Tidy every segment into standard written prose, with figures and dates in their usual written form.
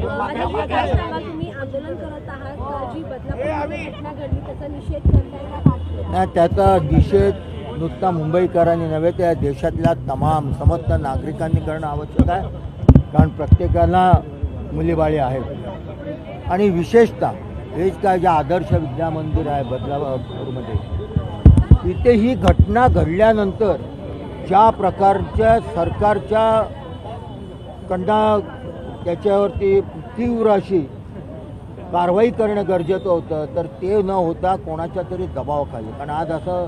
तुम्ही आंदोलन करत आहात, जी बदलापूर घटना घडली त्याचा निषेध करताय का? त्याचा निषेध नुसता मुंबईकरांनी नव्हे तर देशातल्या तमाम समस्त नागरिकांनी करणं आवश्यक आहे। कारण प्रत्येकाला मुलीबाळी आहेत आणि विशेषतः हेच काय जे आदर्श विद्यामंदिर आहे बदलापूरमध्ये, इथे ही घटना घडल्यानंतर ज्या प्रकारच्या सरकारच्या कडनं त्याच्यावरती तीव्र अशी कारवाई करणं गरजेचं होतं, तर ते न होता कोणाच्या तरी दबावाखाली। कारण आज असं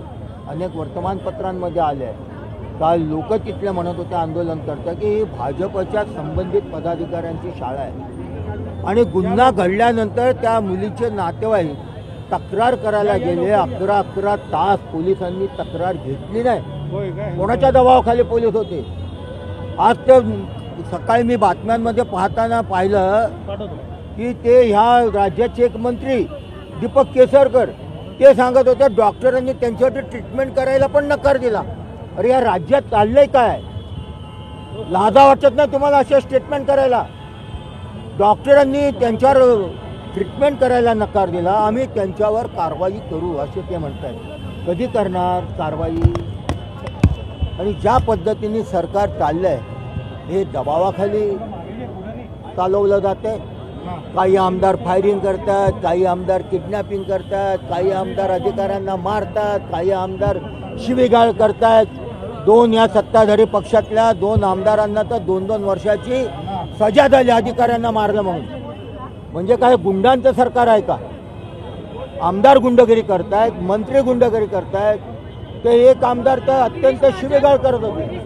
अनेक वर्तमानपत्रांमध्ये आले आहे, काल लोक तिथले म्हणत होते आंदोलन करतात की ही भाजपच्या संबंधित पदाधिकाऱ्यांची शाळा आहे आणि गुन्हा घडल्यानंतर त्या मुलीचे नातेवाईक तक्रार करायला गेले। 11 तास पोलिसांनी तक्रार घेतली नाही, कोणाच्या दबावाखाली पोलीस होते। आज तर सकाळी मी बातम्यांमध्ये पाहताना पाहिलं की ते ह्या राज्याचे एक मंत्री दीपक केसरकर ते सांगत होते डॉक्टरांनी त्यांच्यासाठी ट्रीटमेंट करायला पण नकार दिला। अरे या राज्यात चाललंय काय? लाजा वाटत नाही तुम्हाला असे स्टेटमेंट करायला? डॉक्टरांनी त्यांच्यावर ट्रीटमेंट करायला नकार दिला, आम्ही त्यांच्यावर कारवाई करू असे ते म्हणतात। कधी करणार कारवाई? आणि ज्या पद्धतीने सरकार चाललंय हे दबावाखाली चालवलं जाते। काही आमदार फायरिंग करतात, काही आमदार किडनॅपिंग करतात, काही आमदार अधिकाऱ्यांना मारतात, काही आमदार शिवीगाळ करतात। 2 या सत्ताधारी पक्षातल्या 2 आमदारांना तर 2-2 वर्षाची सजा झाली अधिकाऱ्यांना मारलं म्हणून। म्हणजे काय गुंडांचं सरकार आहे का? आमदार गुंडगिरी करतायत, मंत्री गुंडगिरी करतायत, ते एक आमदार तर अत्यंत शिवीगाळ करत होते।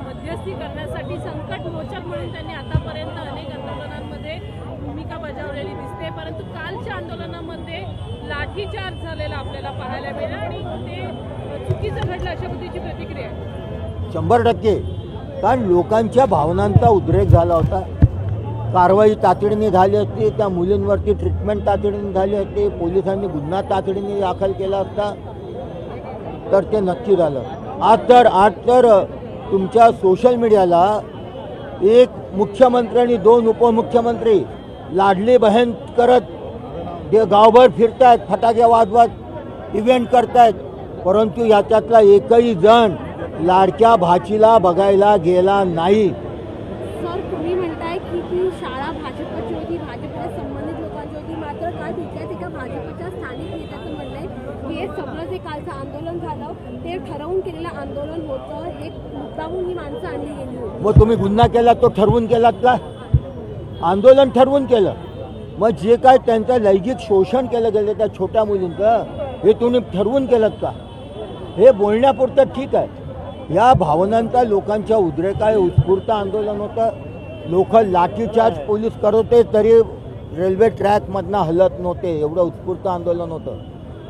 मध्यस्थी करण्यासाठी संकट मोचक म्हणून त्यांनी आतापर्यंत अनेक आंदोलनांमध्ये भूमिका बजावलेली दिसते, परंतु कालच्या आंदोलनामध्ये लाठीचार्ज झालेला आपल्याला पाहायला मिळाला आणि ते चुकीचं घडलं अशा पद्धतीची प्रतिक्रिया आहे। 100%, कारण लोकांच्या भावनांचा उद्रेक झाला होता। कारवाई तातडीने झाली असती, त्या मुलींवरती ट्रीटमेंट तातडीने झाली असती, पोलिसांनी गुन्हा तातडीने दाखल केला असता तर ते नक्की झालं। आज तर तुमच्या सोशल मीडियाला एक मुख्यमंत्री आणि 2 उपमुख्यमंत्री लाडली बहीण करत ते गावभर फिरतायत, फटाके वाजवत इव्हेंट करतायत, परंतु याच्यातला एकही जण लाडक्या भाचीला बघायला गेला नाही। सर तुम्ही म्हणताय की ती शाळा भाजपची होती, भाजपच्या संबंधित लोकांची होती, मात्र काल तिथल्या एका भाजपच्या स्थानिक नेत्याचं म्हणणं आहे की हे सगळं जे कालचं आंदोलन झालं ते ठरवून केलेलं आंदोलन होतं, हे मुद्दामून ही माणसं आणली गेली होती। मग तुम्ही गुन्हा केला तो ठरवून केलात का? आंदोलन ठरवून केलं। मग जे काय त्यांचं लैंगिक शोषण केलं गेलं त्या छोट्या मुलींचं, हे तुम्ही ठरवून केलं का? हे बोलण्यापुरतं ठीक आहे, या भावनांचा लोकांच्या उद्रेक आहे, उत्स्फूर्त आंदोलन होतं। लोक लाठीचार्ज पोलीस करत होते तरी रेल्वे ट्रॅकमधनं हलत नव्हते, एवढं उत्स्फूर्त आंदोलन होतं।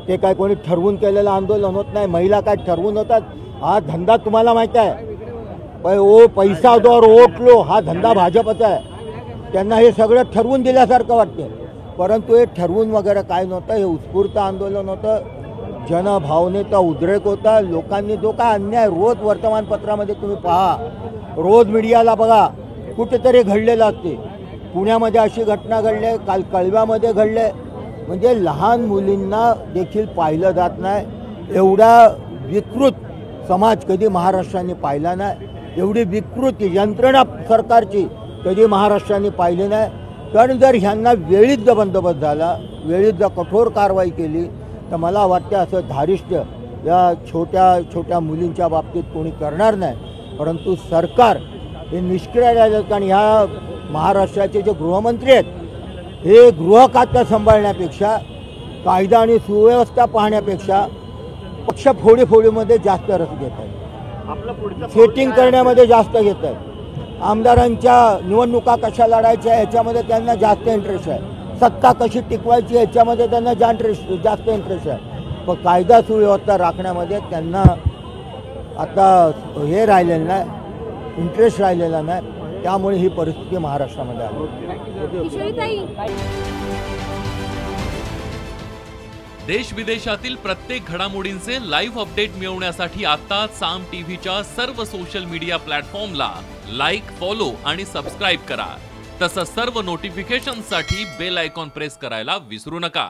ते काय कोणी ठरवून केलेलं आंदोलन होत नाही। महिला काय ठरवून होतात? हा धंदा तुम्हाला माहिती आहे, पैसा दो और वोट लो हा धंदा भाजपचा आहे। त्यांना हे सगळं ठरवून दिल्यासारखं वाटते, परंतु हे ठरवून वगैरे काय नव्हतं, हे उत्स्फूर्त आंदोलन होतं। जनभावनेचा उद्रेक होता। लोकांनी जो काय अन्याय रोज वर्तमानपत्रामध्ये तुम्ही पहा, रोज मीडियाला बघा, कुठेतरी घडलेलं असते। पुण्यामध्ये अशी घटना घडली, काल कळव्यामध्ये घडले, म्हणजे लहान मुलींना देखील पाहिलं जात नाही। एवढा विकृत समाज कधी महाराष्ट्राने पाहिला नाही, एवढी विकृत यंत्रणा सरकारची कधी महाराष्ट्राने पाहिली नाही। कारण जर ह्यांना वेळीच जर बंदोबस्त झाला, वेळीच जर कठोर कारवाई केली, तर मला वाटतं असं धारिष्ट्य या छोट्या मुलींच्या बाबतीत कोणी करणार नाही। परंतु सरकार हे निष्क्रिय राहिलं, कारण ह्या महाराष्ट्राचे जे गृहमंत्री आहेत हे गृह खातं सांभाळण्यापेक्षा, कायदा आणि सुव्यवस्था पाहण्यापेक्षा पक्ष फोडीमध्ये जास्त रस घेत आहेत, सेटिंग करण्यामध्ये जास्त घेत आहेत। आमदारांच्या निवडणुका कशा लढायच्या ह्याच्यामध्ये त्यांना जास्त इंटरेस्ट आहे, सत्ता कशी टिकवायची ह्याच्यामध्ये त्यांना जास्त इंटरेस्ट आहे, पण कायदा सुव्यवस्था राखण्यामध्ये त्यांना आता हे राहिलेलं नाही, इंटरेस्ट राहिलेला नाही। त्यामुळे ही परिस्थिती महाराष्ट्रामध्ये आली। देश विदेशातील प्रत्येक घडामोडींचे लाईव्ह अपडेट मिळवण्यासाठी आता साम टीव्हीच्या सर्व सोशल मीडिया प्लॅटफॉर्मला लाईक, फॉलो आणि सबस्क्राईब करा। तसंच सर्व नोटिफिकेशनसाठी बेल आयकॉन प्रेस करायला विसरू नका.